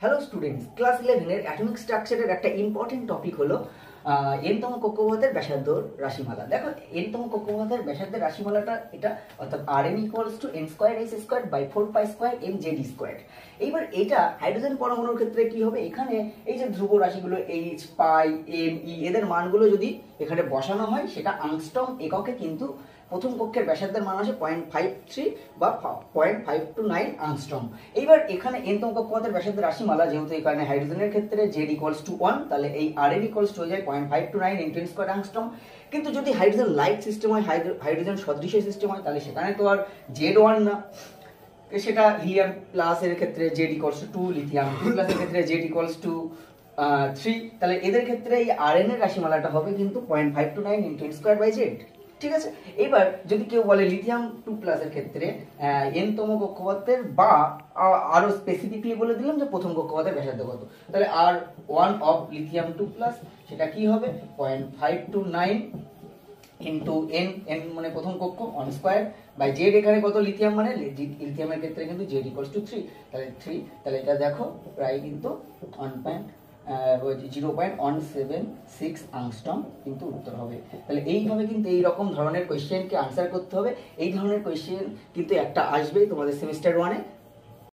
Hello students, class 11 এর atomic স্ট্রাকচারের একটা ইম্পর্টেন্ট টপিক হলো এন-তম কক্ষপথের ব্যাসার্ধর রাশিমালা। দেখো, এন-তম কক্ষপথের ব্যাসার্ধের রাশিমালাটা এটা, অর্থাৎ Rn = n²h²/4π²mz²। এইবার এটা হাইড্রোজেন পরমাণুর ক্ষেত্রে কি হবে, এখানে এই যে ধ্রুব রাশিগুলো H, পাই, M, E এদের মানগুলো যদি এখানে বসানো হয়, সেটা আংস্ট্রম এককে কিন্তু প্রথম কক্ষের ব্যাসার্ধের মান আসে 0.53 বা 0.529 আংস্ট্রম। এইবার এখানে এন-তম কক্ষপথের ব্যাসার্ধের রাশিমালা, যেহেতু এখানে হাইড্রোজেনের ক্ষেত্রে Z = 1, তাহলে এই Rn হয়ে যায় 0.529 × 10² আংস্ট্রম। কিন্তু যদি হাইড্রোজেন লাইক সিস্টেম হয়, হাইড্রোজেন সদৃশ সিস্টেম হয়, তাহলে সেখানে তো আর Z1 না, সেটা হিলিয়াম প্লাস এর ক্ষেত্রে Z = 2, লিথিয়াম 2 প্লাস এর ক্ষেত্রে Z = 3। তাহলে এদের ক্ষেত্রে এই Rn এর রাশিমালাটা হবে কিন্তু 0.529 × 10²/Z। ঠিক আছে। এবার যদি কেউ বলে লিথিয়াম 2 প্লাস এর ক্ষেত্রে এন-তম কক্ষপথের, বা আরো স্পেসিফিকলি বলে দিলাম যে প্রথম কক্ষপথের ব্যাসার্ধ কত, তাহলে R1 অফ লিথিয়াম 2 প্লাস সেটা কি হবে 0.529 ইনটু n মানে প্রথম কক্ষ 1² বাই z, এখানে কত লিথিয়াম মানে লিথিয়ামের ক্ষেত্রে কিন্তু Z = 3, তাহলে 3, তাহলে এটা দেখো প্রায় কিন্তু 0.176 আংস্ট্রম কিন্তু উত্তর হবে। তাহলে এইভাবে কিন্তু এই রকম ধরনের কোয়েশ্চেনকে আনসার করতে হবে। এই ধরনের কোয়েশ্চেন কিন্তু একটা আসবেই তোমাদের সেমিস্টার 1-এ।